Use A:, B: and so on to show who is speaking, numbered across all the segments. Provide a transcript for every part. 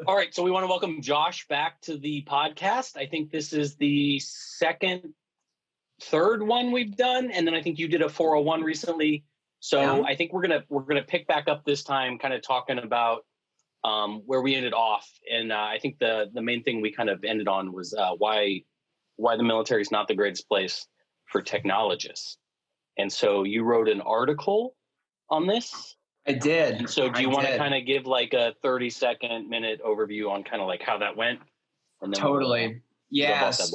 A: All right, so we want to welcome Josh back to the podcast. I think this is the third one we've done, and then I think you did a 401 recently. So I think we're gonna pick back up this time, kind of talking about where we ended off. And I think the main thing we kind of ended on was why the military is not the greatest place for technologists. And so you wrote an article on this.
B: I did.
A: And so do you want to kind of give like a 30-minute overview on kind of like how that went? And then
B: totally. Yes.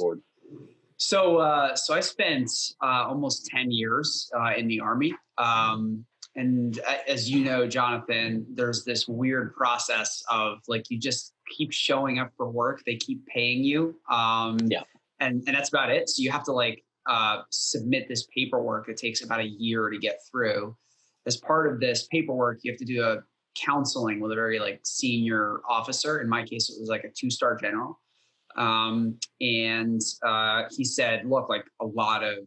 B: So I spent almost 10 years in the Army. And as you know, Jonathan, there's this weird process of like, you just keep showing up for work. They keep paying you. And that's about it. So you have to like submit this paperwork that takes about a year to get through. As part of this paperwork, you have to do a counseling with a very like senior officer. In my case, it was like a 2-star general. And he said, look, like a lot of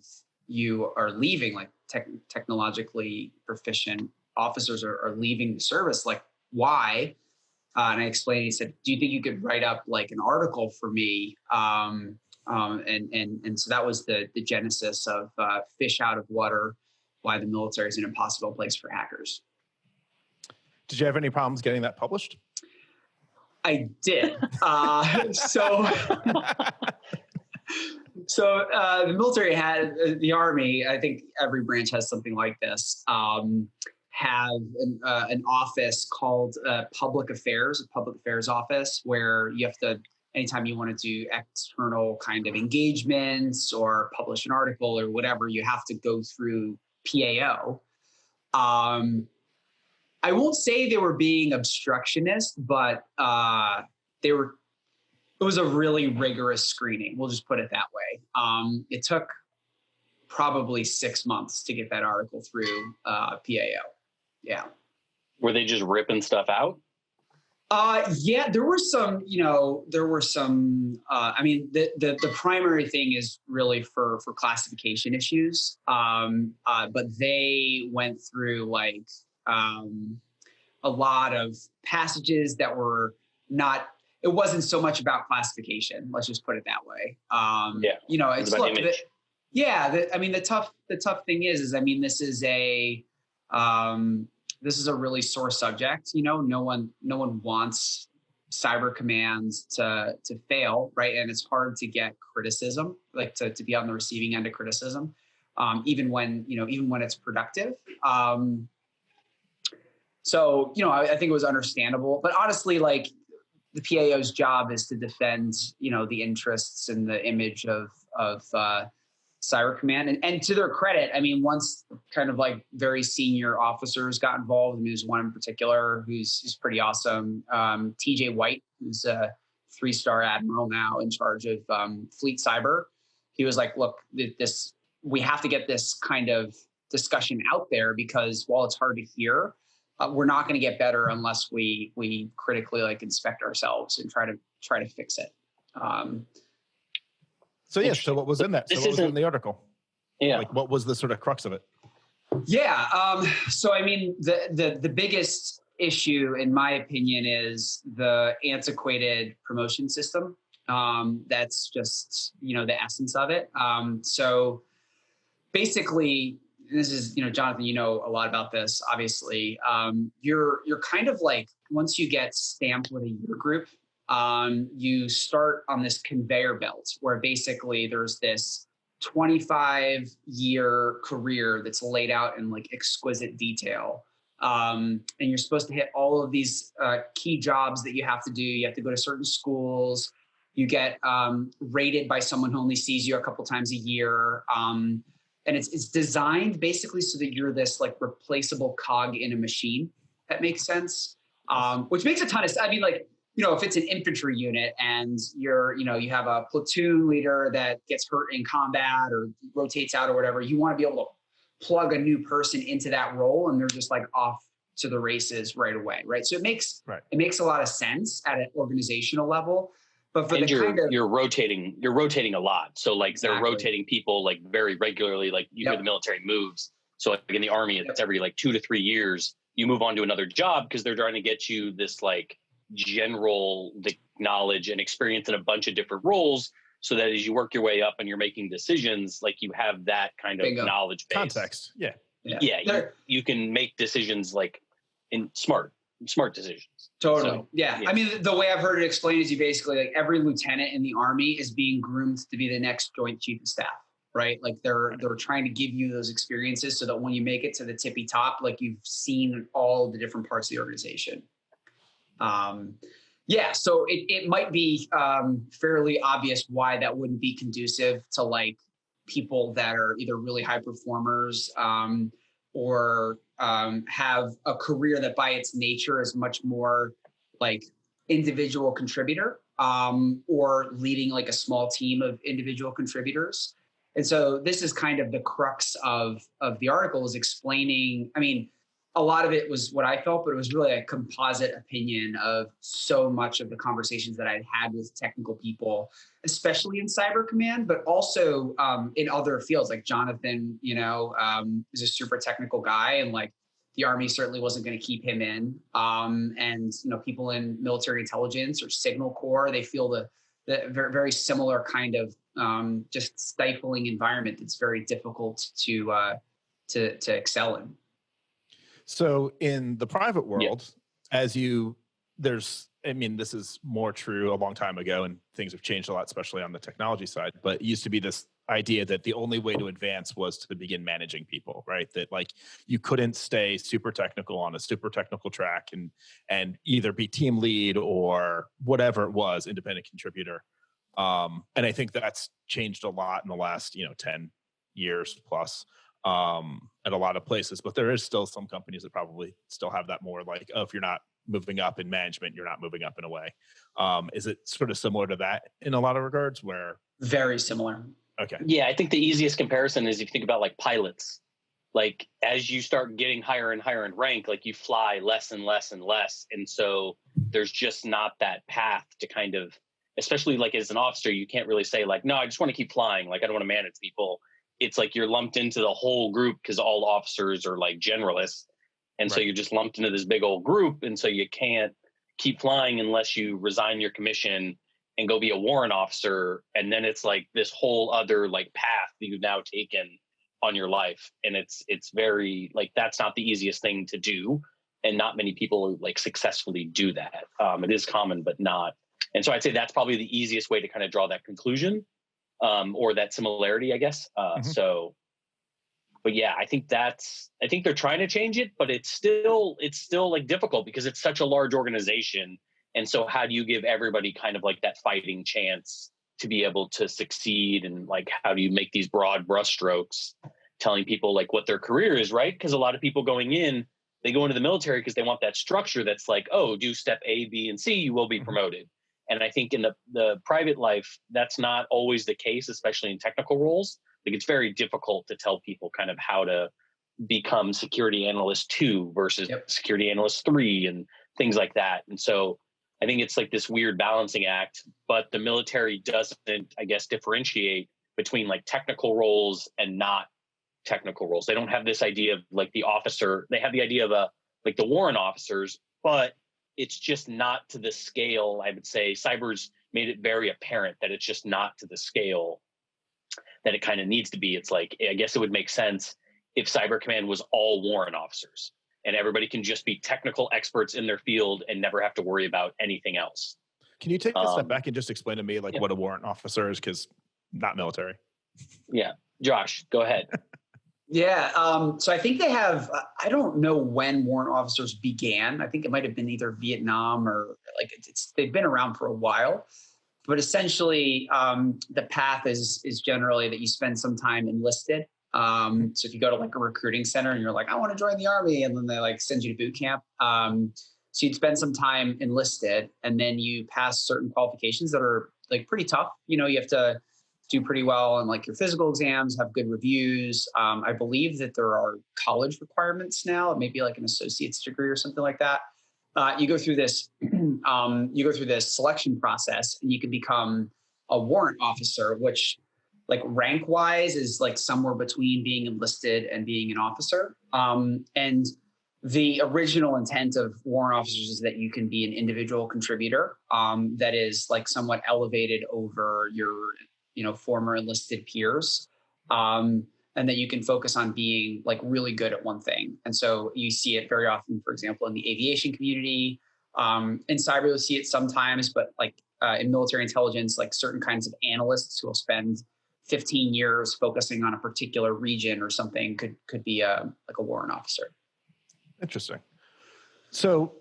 B: you are leaving, like technologically proficient officers are leaving the service. Like, why? And I explained, he said, do you think you could write up like an article for me? And so that was the genesis of Fish Out of Water, Why the Military is an Impossible Place for Hackers.
C: Did you have any problems getting that published?
B: I did. So the military had, the Army, I think every branch has something like this, have an office called Public Affairs, a Public Affairs office, where you have to, anytime you want to do external kind of engagements or publish an article or whatever, you have to go through PAO. I won't say they were being obstructionist, but it was a really rigorous screening. We'll just put it that way. It took probably 6 months to get that article through PAO. Yeah.
A: Were they just ripping stuff out?
B: Yeah, there were some, I mean, the primary thing is really for classification issues. But they went through like a lot of passages that were not, it wasn't so much about classification. Let's just put it that way. It's
A: about image.
B: The tough thing is, I mean, this is a really sore subject. No one wants cyber commands to fail, right? And it's hard to get criticism, like to be on the receiving end of criticism, even when it's productive. I think it was understandable, but honestly, like the PAO's job is to defend, the interests and the image of Cyber Command. And to their credit, I mean, once kind of like very senior officers got involved, there's one in particular who's pretty awesome. TJ White, who's a 3-star admiral now in charge of Fleet Cyber. He was like, look, we have to get this kind of discussion out there, because while it's hard to hear, we're not going to get better unless we critically like inspect ourselves and try to fix it.
C: So what was in that? So what was in the article?
A: Yeah.
C: Like, what was the sort of crux of it?
B: Yeah. So, I mean, the biggest issue, in my opinion, is the antiquated promotion system. That's just, the essence of it. So basically, this is, Jonathan, you know a lot about this, obviously. You're kind of like, once you get stamped with a year group, you start on this conveyor belt where basically there's this 25-year career that's laid out in like exquisite detail. And you're supposed to hit all of these key jobs that you have to do. You have to go to certain schools. You get rated by someone who only sees you a couple times a year. And it's designed basically so that you're this like replaceable cog in a machine. That makes sense. Which makes a ton of sense. I mean, like, if it's an infantry unit and you have a platoon leader that gets hurt in combat or rotates out or whatever, you want to be able to plug a new person into that role and they're just like off to the races right away, right? So it makes a lot of sense at an organizational level. But
A: you're rotating a lot. So like they're rotating people like very regularly, like you hear the military moves. So like in the Army, it's every like 2 to 3 years, you move on to another job because they're trying to get you this like general knowledge and experience in a bunch of different roles, so that as you work your way up and you're making decisions, like you have that kind of
B: Bingo.
A: knowledge base.
C: Context. Yeah.
A: You can make decisions like in smart decisions.
B: Totally.
A: So,
B: yeah. I mean, the way I've heard it explained is you basically, like, every lieutenant in the Army is being groomed to be the next Joint Chief of Staff, right? Like they're trying to give you those experiences so that when you make it to the tippy top, like you've seen all the different parts of the organization. So it might be fairly obvious why that wouldn't be conducive to like people that are either really high performers or have a career that by its nature is much more like individual contributor or leading like a small team of individual contributors. And so this is kind of the crux of the article, is explaining, I mean, a lot of it was what I felt, but it was really a composite opinion of so much of the conversations that I'd had with technical people, especially in Cyber Command, but also in other fields. Like Jonathan, is a super technical guy, and like the Army certainly wasn't going to keep him in. And people in military intelligence or Signal Corps, they feel the very, very similar kind of just stifling environment that's very difficult to excel in.
C: So in the private world, this is more true a long time ago, and things have changed a lot, especially on the technology side, but it used to be this idea that the only way to advance was to begin managing people, right? That like you couldn't stay super technical on a super technical track and either be team lead or whatever it was, independent contributor. And I think that's changed a lot in the last, 10 years plus. At a lot of places, but there is still some companies that probably still have that more like, oh, if you're not moving up in management, you're not moving up in a way. Is it sort of similar to that in a lot of regards where?
B: Very similar.
C: Okay.
A: Yeah. I think the easiest comparison is if you think about like pilots, like as you start getting higher and higher in rank, like you fly less and less and less. And so there's just not that path to kind of, especially like as an officer, you can't really say like, no, I just want to keep flying. Like, I don't want to manage people. It's like you're lumped into the whole group because all officers are like generalists. And so you're just lumped into this big old group. And so you can't keep flying unless you resign your commission and go be a warrant officer. And then it's like this whole other like path that you've now taken on your life. And it's very like, that's not the easiest thing to do. And not many people like successfully do that. It is common, but not. And so I'd say that's probably the easiest way to kind of draw that conclusion. Or that similarity, I guess. But yeah, I think they're trying to change it, but it's still like difficult because it's such a large organization. And so how do you give everybody kind of like that fighting chance to be able to succeed? And like, how do you make these broad brushstrokes telling people like what their career is, right? Because a lot of people going in, they go into the military because they want that structure that's like, oh, do step A, B, and C, you will be promoted. And I think in the private life, that's not always the case, especially in technical roles. Like it's very difficult to tell people kind of how to become security analyst 2 versus security analyst 3 and things like that. And so I think it's like this weird balancing act, but the military doesn't, I guess, differentiate between like technical roles and not technical roles. They don't have this idea of like the officer. They have the idea of like the warrant officers, but it's just not to the scale. I would say cyber's made it very apparent that it's just not to the scale that it kind of needs to be. It's like, I guess it would make sense if Cyber Command was all warrant officers and everybody can just be technical experts in their field and never have to worry about anything else.
C: Can you take a step back and just explain to me like what a warrant officer is? Because not military.
A: Yeah. Josh, go ahead.
B: So I think they have, I don't know when warrant officers began. I think it might have been either Vietnam or like they've been around for a while, but essentially the path is generally that you spend some time enlisted. So if you go to like a recruiting center and you're like, I want to join the Army, and then they like send you to boot camp. So you'd spend some time enlisted and then you pass certain qualifications that are like pretty tough. You have to do pretty well on like your physical exams, have good reviews. I believe that there are college requirements now, maybe like an associate's degree or something like that. You go through this, selection process, and you can become a warrant officer, which like rank wise is like somewhere between being enlisted and being an officer. And the original intent of warrant officers is that you can be an individual contributor that is like somewhat elevated over your, former enlisted peers. And that you can focus on being like really good at one thing. And so you see it very often, for example, in the aviation community. In cyber, you'll see it sometimes, but like in military intelligence, like certain kinds of analysts who will spend 15 years focusing on a particular region or something could be like a warrant officer.
C: Interesting. So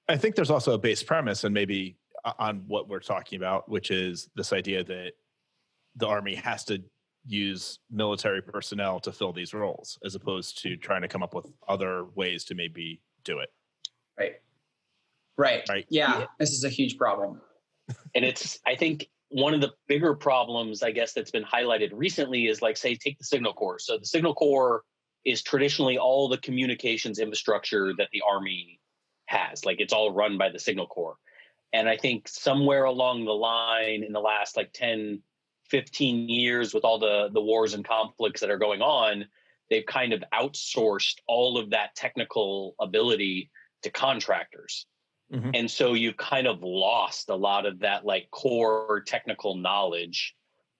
C: I think there's also a base premise, and maybe on what we're talking about, which is this idea that the Army has to use military personnel to fill these roles, as opposed to trying to come up with other ways to maybe do it.
B: Right. Yeah. This is a huge problem.
A: And I think one of the bigger problems, I guess, that's been highlighted recently is like, say, take the Signal Corps. So the Signal Corps is traditionally all the communications infrastructure that the Army has. Like, it's all run by the Signal Corps. And I think somewhere along the line in the last like 10, 15 years, with all the wars and conflicts that are going on, they've kind of outsourced all of that technical ability to contractors. Mm-hmm. And so you've kind of lost a lot of that like core technical knowledge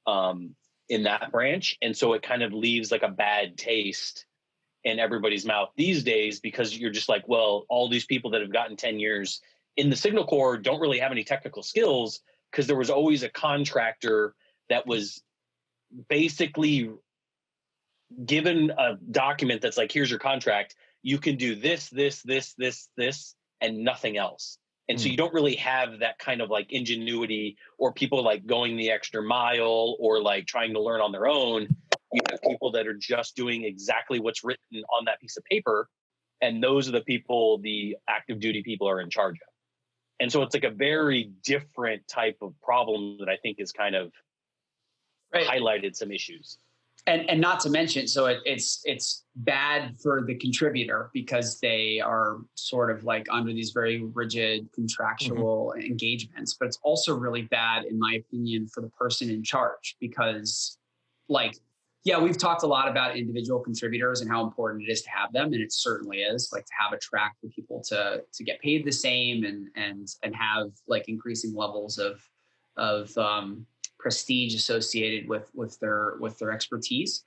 A: in that branch. And so it kind of leaves like a bad taste in everybody's mouth these days, because you're just like, well, all these people that have gotten 10 years in the Signal Corps don't really have any technical skills, because there was always a contractor that was basically given a document that's like, here's your contract. You can do this, and nothing else. And so you don't really have that kind of like ingenuity, or people like going the extra mile, or like trying to learn on their own. You have people that are just doing exactly what's written on that piece of paper. And those are the people the active duty people are in charge of. And so it's like a very different type of problem that I think is kind of highlighted some issues.
B: And not to mention, so it's bad for the contributor, because they are sort of like under these very rigid contractual engagements. But it's also really bad, in my opinion, for the person in charge, because like, yeah, we've talked a lot about individual contributors and how important it is to have them. And it certainly is, like, to have a track for people to get paid the same and have like increasing levels of prestige associated with their expertise.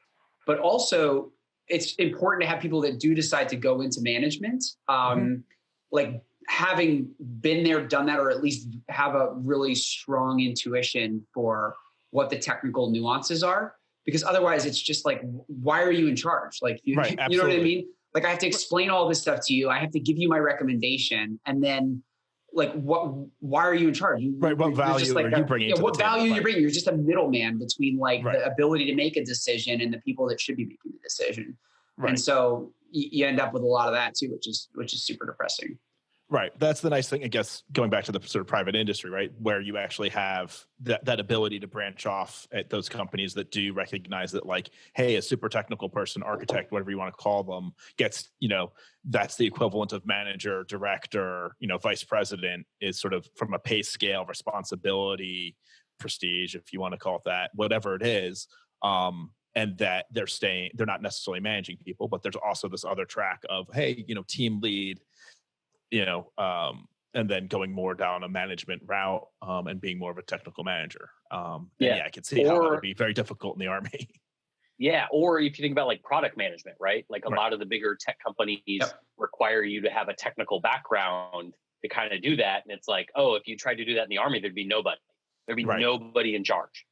B: But also it's important to have people that do decide to go into management, like having been there, done that, or at least have a really strong intuition for what the technical nuances are. Because otherwise it's just like, why are you in charge? Like, you know what I mean? Like, I have to explain all this stuff to you. I have to give you my recommendation. And then like, why are you in charge?
C: What value are you bringing to the table?
B: What value you're bringing? You're just a middleman between like the ability to make a decision and the people that should be making the decision. Right. And so you end up with a lot of that too, which is super depressing.
C: Right. That's the nice thing, I guess, going back to the sort of private industry, right, where you actually have that ability to branch off at those companies that do recognize that, like, hey, a super technical person, architect, whatever you want to call them, gets, that's the equivalent of manager, director, vice president, is sort of from a pay scale, responsibility, prestige, if you want to call it that, whatever it is. And that they're not necessarily managing people, but there's also this other track of, hey, team lead, and then going more down a management route and being more of a technical manager. I could see how that would be very difficult in the Army.
A: Yeah, or if you think about like product management, right? Like a lot of the bigger tech companies require you to have a technical background to kind of do that. And it's like, oh, if you tried to do that in the Army, there'd be nobody. There'd be nobody in charge.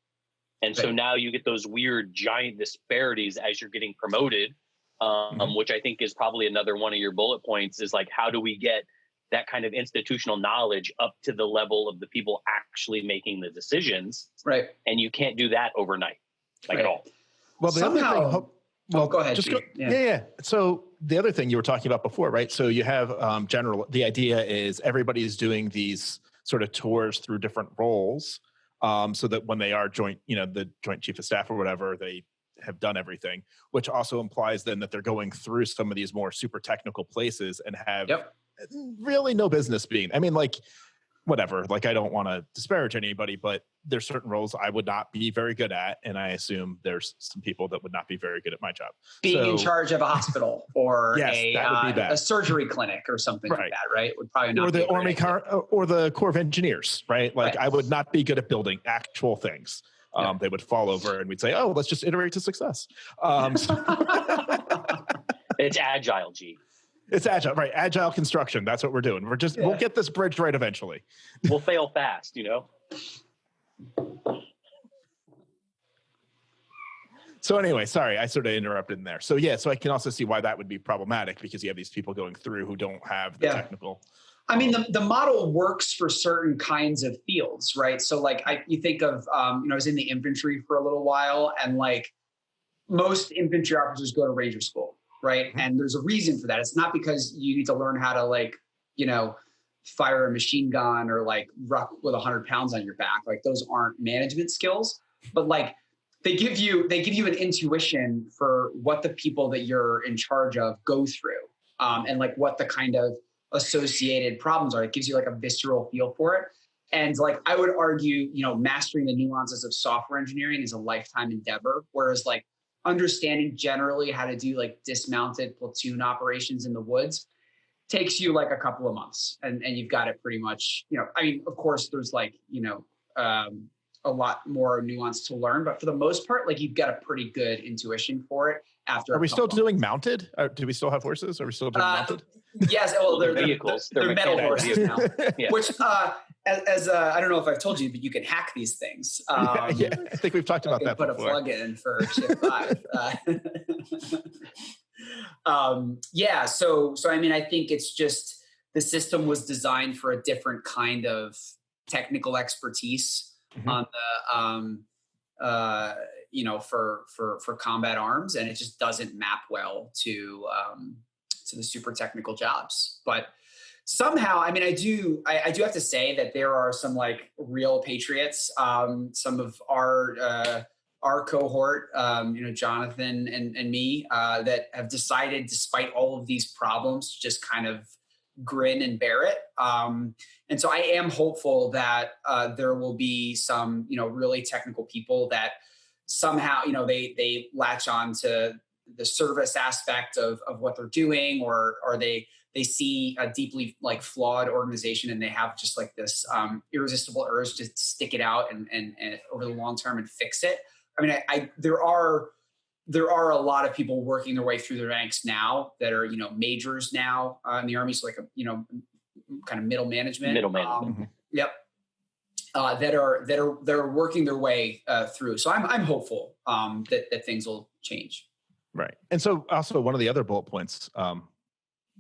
A: And so now you get those weird giant disparities as you're getting promoted. Which I think is probably another one of your bullet points, is like, how do we get that kind of institutional knowledge up to the level of the people actually making the decisions? Right. And you can't do that overnight, at all.
C: Well, the other thing,
B: go ahead.
C: Yeah. So the other thing you were talking about before, right? So you have the idea is everybody's doing these sort of tours through different roles, so that when they are joint, the Joint Chief of Staff or whatever, they have done everything, which also implies then that they're going through some of these more super technical places and have really no business being. I mean, like, whatever, like I don't want to disparage anybody, but there's certain roles I would not be very good at. And I assume there's some people that would not be very good at my job.
B: Being in charge of a hospital or
C: yes,
B: a surgery clinic or something like that, right? Would probably not be
C: or the Corps of Engineers, right? Like I would not be good at building actual things. They would fall over and we'd say, oh, let's just iterate to success.
A: It's agile, G.
C: It's agile, right? Agile construction. That's what we're doing. We'll get this bridge right eventually.
A: We'll fail fast, you know?
C: So anyway, sorry, I sort of interrupted in there. So so I can also see why that would be problematic because you have these people going through who don't have the technical.
B: I mean, the model works for certain kinds of fields, right? So like you think of, I was in the infantry for a little while, and like most infantry officers go to Ranger School, right? Mm-hmm. And there's a reason for that. It's not because you need to learn how to fire a machine gun or like ruck with 100 pounds on your back. Like those aren't management skills, but like they give you an intuition for what the people that you're in charge of go through, and like what the kind of associated problems are. It gives you like a visceral feel for it. And like, I would argue, mastering the nuances of software engineering is a lifetime endeavor. Whereas like understanding generally how to do like dismounted platoon operations in the woods takes you like a couple of months, and you've got it pretty much, I mean, of course there's like, a lot more nuance to learn, but for the most part, like you've got a pretty good intuition for it after.
C: Are we still doing mounted? Do we still have horses? Are we still doing mounted?
B: Yes. Well, they're
A: vehicles.
B: They're metal horses now.
A: Yeah.
B: Which, as I don't know if I've told you, but you can hack these things.
C: I think we've talked about that
B: before. Put a plug in for shift 5. So I mean, I think it's just the system was designed for a different kind of technical expertise on the for combat arms, and it just doesn't map well to the super technical jobs. But somehow, I mean, I do have to say that there are some like real patriots, some of our cohort, Jonathan and me, that have decided, despite all of these problems, to just kind of grin and bear it. And so I am hopeful that there will be some, really technical people that somehow, they latch on to the service aspect of what they're doing, or they see a deeply like flawed organization and they have just like this irresistible urge to stick it out and over the long term and fix it. I mean, there are a lot of people working their way through the ranks now that are, majors now in the Army. So like, kind of middle management. Yep. That are working their way through. So I'm hopeful that things will change.
C: Right. And so also one of the other bullet points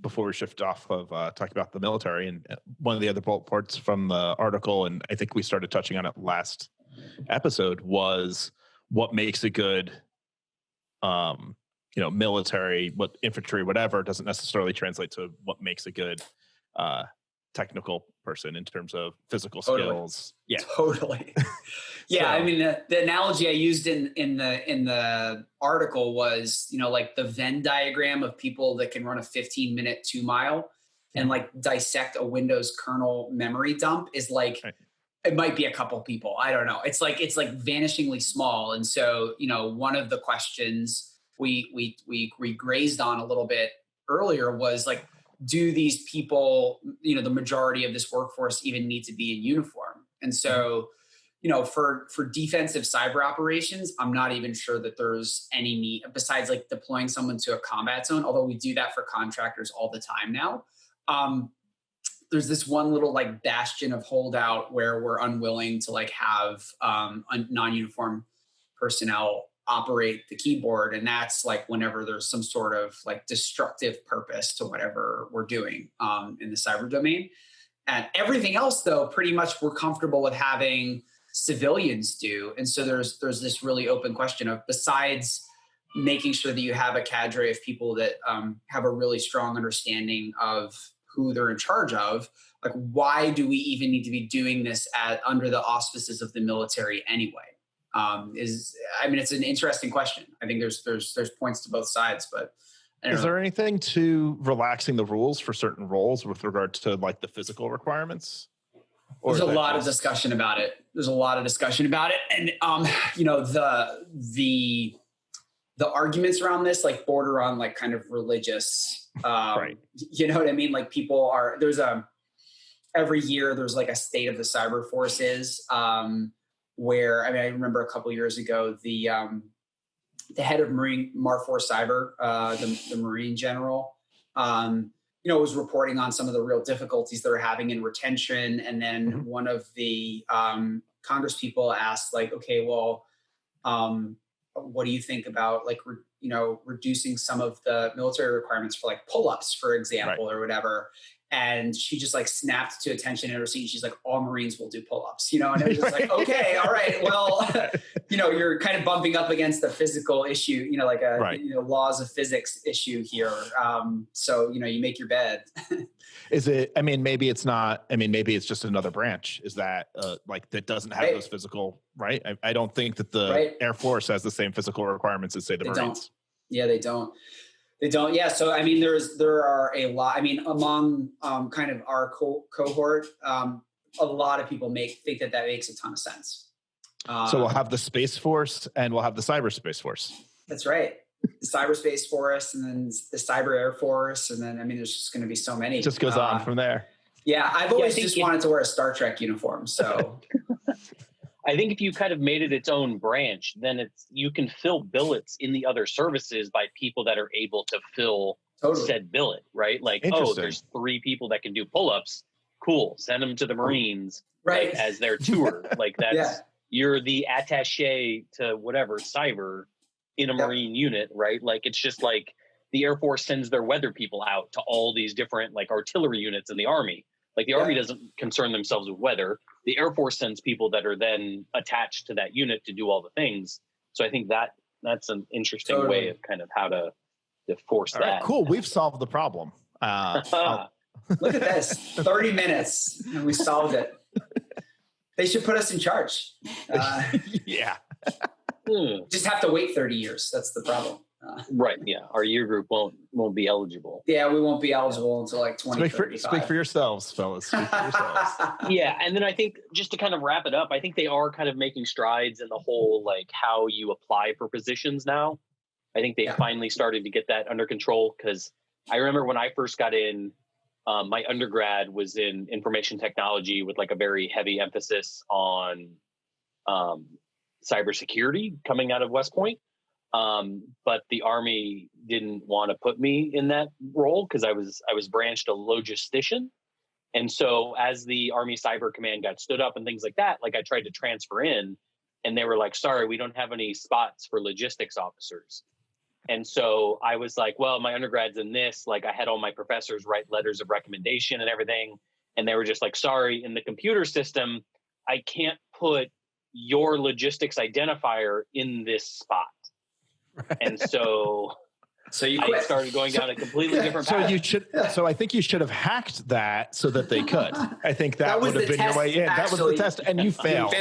C: before we shift off of talking about the military, and one of the other bullet points from the article, and I think we started touching on it last episode, was what makes a good military, what infantry, whatever, doesn't necessarily translate to what makes a good technical person in terms of physical skills. Yeah, totally.
B: Yeah, so, I mean, the analogy I used in the article was, like the Venn diagram of people that can run a 15-minute 2-mile and like dissect a Windows kernel memory dump is like. Right. It might be a couple people. I don't know. It's like vanishingly small. And so, one of the questions we grazed on a little bit earlier was like, do these people, the majority of this workforce even need to be in uniform? And so, for defensive cyber operations, I'm not even sure that there's any need besides like deploying someone to a combat zone, although we do that for contractors all the time now. There's this one little like bastion of holdout where we're unwilling to like have non-uniform personnel operate the keyboard. And that's like whenever there's some sort of like destructive purpose to whatever we're doing in the cyber domain. And everything else though, pretty much we're comfortable with having civilians do. And so there's this really open question of, besides making sure that you have a cadre of people that have a really strong understanding of who they're in charge of, like why do we even need to be doing this under the auspices of the military anyway? It's an interesting question. I think there's points to both sides, but
C: is there anything to relaxing the rules for certain roles with regard to like the physical requirements?
B: There's a lot of discussion about it. And, the arguments around this like border on like kind of religious,
C: right.
B: You know what I mean? Like every year there's like a state of the cyber forces, where, I remember a couple of years ago, the head of Marfor Cyber, the Marine general, was reporting on some of the real difficulties they're having in retention. And then one of the Congress people asked like, okay, well, what do you think about like, reducing some of the military requirements for like pull-ups, for example, or whatever. And she just like snapped to attention in her seat. She's like, all Marines will do pull-ups, and it was just like, okay, all right, well, you're kind of bumping up against the physical issue, like laws of physics issue here. So, you make your bed.
C: Is it, maybe it's not, maybe it's just another branch. Is that that doesn't have those physical, right? I don't think that the Air Force has the same physical requirements as say the Marines.
B: Don't. Yeah, they don't. They don't. Yeah. So, there are a lot, among kind of our cohort, a lot of people think that makes a ton of sense.
C: So we'll have the Space Force and we'll have the Cyberspace Force.
B: That's right. The Cyberspace Force and then the Cyber Air Force. And then, there's just going to be so many.
C: It just goes on from there.
B: Yeah. I've always just wanted to wear a Star Trek uniform. So
A: I think if you kind of made it its own branch, then you can fill billets in the other services by people that are able to fill said billet, right? Like, there's 3 people that can do pull-ups. Cool. Send them to the Marines as their tour. Like that's, you're the attaché to whatever cyber in a Marine unit, right? Like, it's just like the Air Force sends their weather people out to all these different like artillery units in the Army. Like the Army doesn't concern themselves with weather. The Air Force sends people that are then attached to that unit to do all the things. So I think that's an interesting way of kind of how to force that.
C: Right, cool. We've solved the problem.
B: Look at this. 30 minutes and we solved it. They should put us in charge.
C: Yeah.
B: Just have to wait 30 years. That's the problem.
A: Right. Yeah. Our year group won't be eligible.
B: Yeah. We won't be eligible until like 2035.
C: Speak for yourselves, fellas. Speak for yourselves.
A: Yeah. And then I think just to kind of wrap it up, I think they are kind of making strides in the whole, like how you apply for positions now. I think they finally started to get that under control, because I remember when I first got in, my undergrad was in information technology with like a very heavy emphasis on cybersecurity coming out of West Point. But the Army didn't want to put me in that role because I was branched a logistician. And so as the Army Cyber Command got stood up and things like that, like I tried to transfer in and they were like, sorry, we don't have any spots for logistics officers. And so I was like, well, my undergrad's in this, like I had all my professors write letters of recommendation and everything. And they were just like, sorry, in the computer system, I can't put your logistics identifier in this spot. Right. And so I started going down a completely different path.
C: So I think you should have hacked that so that they could. I think that would have been your way in. That was the test, and you failed.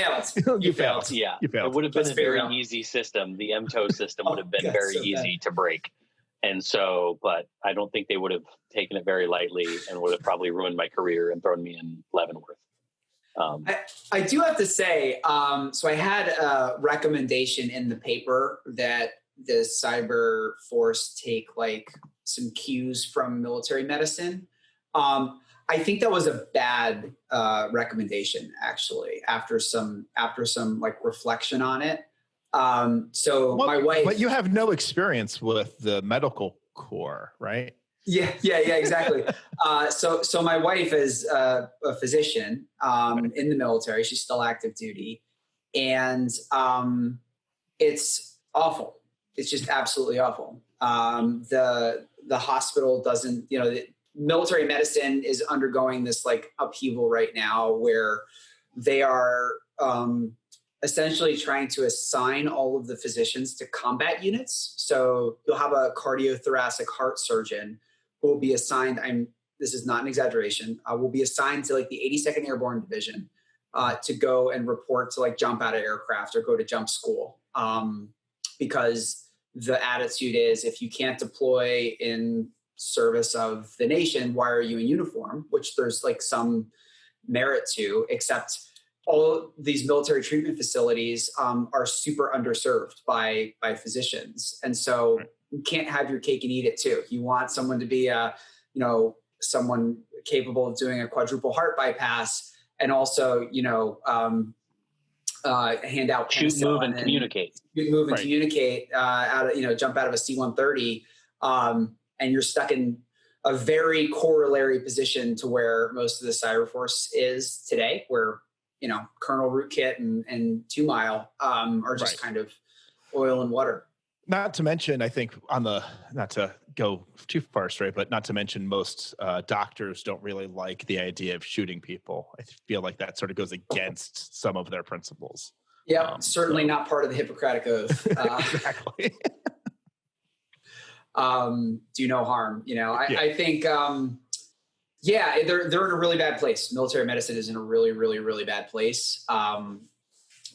C: You failed.
A: Yeah,
C: you failed.
A: It would have been a very easy system. The MTO system would have been very easy to break. And so, but I don't think they would have taken it very lightly and would have probably ruined my career and thrown me in Leavenworth.
B: I do have to say, so I had a recommendation in the paper that the cyber force take like some cues from military medicine. I think that was a bad recommendation, actually, after some like reflection on it. My wife,
C: but you have no experience with the medical corps, right?
B: Yeah, exactly. So my wife is a physician in the military. She's still active duty, and it's awful. It's just absolutely awful. The hospital doesn't, the military medicine is undergoing this like upheaval right now where they are essentially trying to assign all of the physicians to combat units. So you'll have a cardiothoracic heart surgeon who will be assigned, this is not an exaggeration, will be assigned to like the 82nd Airborne Division to go and report to like jump out of aircraft or go to jump school. Because the attitude is, if you can't deploy in service of the nation, why are you in uniform? Which there's like some, merit to, except all these military treatment facilities are super underserved by physicians. And so you can't have your cake and eat it too. You want someone to be someone capable of doing a quadruple heart bypass and also, hand out
A: shoot, move, and communicate.
B: Move and communicate jump out of a C-130, and you're stuck in a very corollary position to where most of the cyber force is today, where Colonel Rootkit and 2 Mile are just kind of oil and water.
C: Not to mention, I think not to go too far straight, but not to mention most doctors don't really like the idea of shooting people. I feel like that sort of goes against some of their principles.
B: Yeah, certainly not part of the Hippocratic Oath.
C: Exactly.
B: Do no harm. I think, they're in a really bad place. Military medicine is in a really, really, really bad place.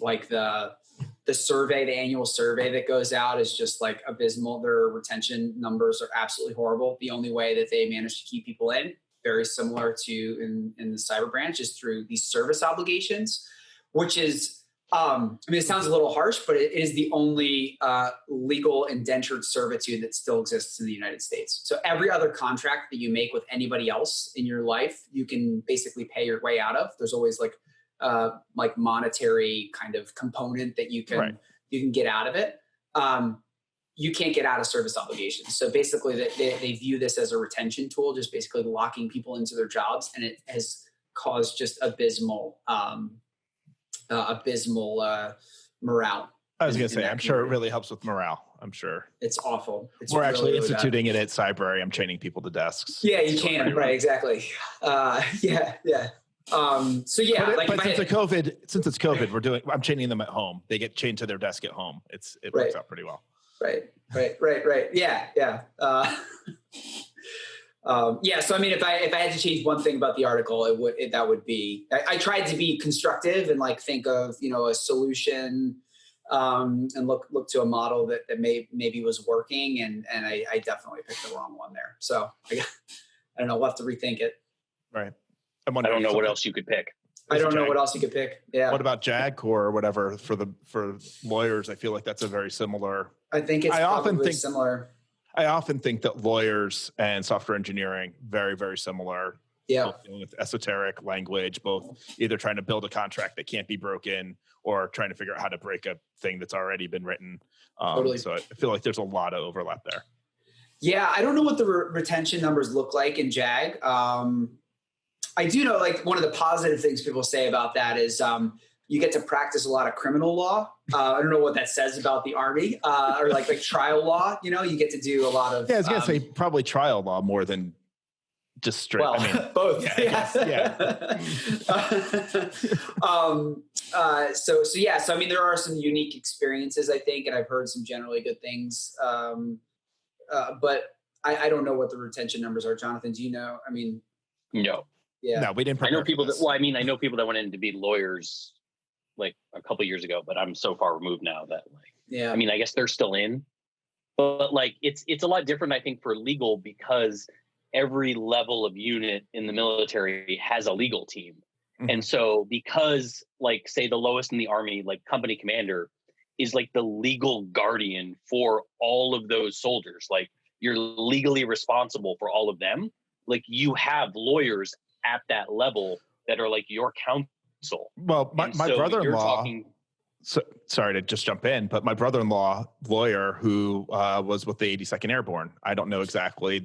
B: Like the survey, the annual survey that goes out is just like abysmal. Their retention numbers are absolutely horrible. The only way that they manage to keep people in, very similar to in the cyber branch, is through these service obligations, which is, it sounds a little harsh, but it is the only legal indentured servitude that still exists in the United States. So every other contract that you make with anybody else in your life, you can basically pay your way out of. There's always like monetary kind of component that you can get out of it. You can't get out of service obligations. So basically they view this as a retention tool, just basically locking people into their jobs. And it has caused just abysmal morale.
C: I was going to say, I'm sure it really helps with morale. I'm sure.
B: It's awful.
C: We're actually instituting it at Cybrary. I'm chaining people to desks.
B: Yeah, you can. Right. Exactly. Yeah. But since
C: it's COVID, I'm chaining them at home. They get chained to their desk at home. It works out pretty well. Right.
B: Yeah. So I mean, if I had to change one thing about the article, that would be, I tried to be constructive and like think of, a solution, and look to a model that maybe was working. And I definitely picked the wrong one there. So I don't know. We'll have to rethink it.
C: Right.
A: I don't know what else you could pick.
B: I don't know what else you could pick. Yeah.
C: What about JAG Core or whatever for lawyers? I feel like that's a very similar.
B: I think it's probably similar.
C: I often think that lawyers and software engineering, very, very similar.
B: Yeah.
C: Both dealing with esoteric language, both either trying to build a contract that can't be broken or trying to figure out how to break a thing that's already been written.
B: Totally.
C: So I feel like there's a lot of overlap there.
B: Yeah. I don't know what the retention numbers look like in JAG. I do know, like, one of the positive things people say about that is you get to practice a lot of criminal law. I don't know what that says about the Army, or like trial law. You get to do a lot of.
C: Yeah, I was gonna say probably trial law more than just straight.
B: Well, both. So I mean, there are some unique experiences, I think, and I've heard some generally good things. But I don't know what the retention numbers are. Jonathan, do you know? I mean,
A: no.
B: Yeah.
C: No, we didn't.
A: I know people I know people that went in to be lawyers like a couple years ago, but I'm so far removed now that I mean, I guess they're still in, but like it's a lot different, I think, for legal, because every level of unit in the military has a legal team. Mm-hmm. And so because like, say the lowest in the Army, like company commander is like the legal guardian for all of those soldiers. Like you're legally responsible for all of them. Like you have lawyers at that level that are like your counsel.
C: Well, my brother-in-law, sorry to just jump in, but my brother-in-law lawyer who was with the 82nd Airborne, I don't know exactly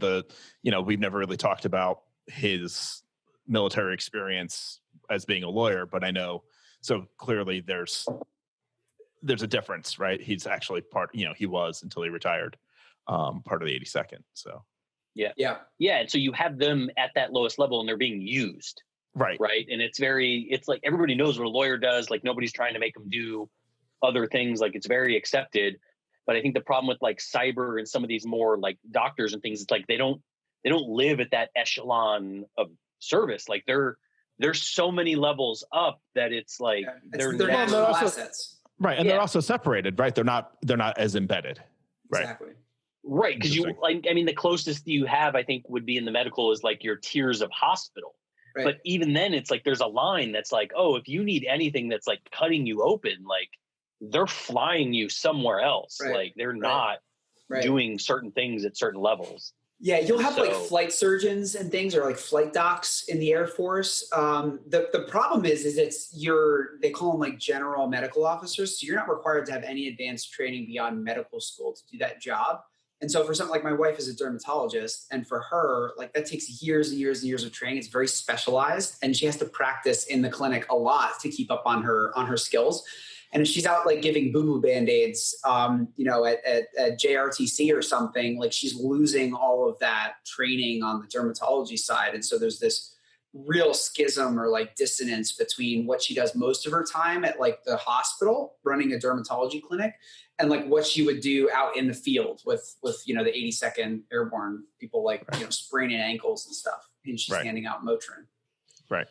C: we've never really talked about his military experience as being a lawyer, but I know, so clearly there's a difference, right? He's actually he was until he retired, part of the 82nd. So.
A: Yeah. And so you have them at that lowest level and they're being used. Right. And it's like everybody knows what a lawyer does. Like nobody's trying to make them do other things. Like it's very accepted. But I think the problem with like cyber and some of these more like doctors and things, it's like they don't live at that echelon of service. Like there's so many levels up that it's like
B: they're national assets.
C: Right. And they're also separated, right? They're not as embedded. Right.
B: Exactly.
A: Right, because the closest you have, I think, would be in the medical is like your tiers of hospital, But even then it's like, there's a line that's like, oh, if you need anything that's like cutting you open, like they're flying you somewhere else. Like they're not doing certain things at certain levels.
D: Yeah, you'll have like flight surgeons and things, or like flight docs in the Air Force. The problem is they call them like general medical officers. So you're not required to have any advanced training beyond medical school to do that job. And so for something like my wife is a dermatologist, and for her, like that takes years and years and years of training. It's very specialized, and she has to practice in the clinic a lot to keep up on her skills. And if she's out like giving boo-boo Band-Aids, at JRTC or something, like she's losing all of that training on the dermatology side. And so there's this real schism or like dissonance between what she does most of her time at like the hospital running a dermatology clinic and like what she would do out in the field with the 82nd Airborne people, like, spraining ankles and stuff. And she's standing out Motrin.
C: Right.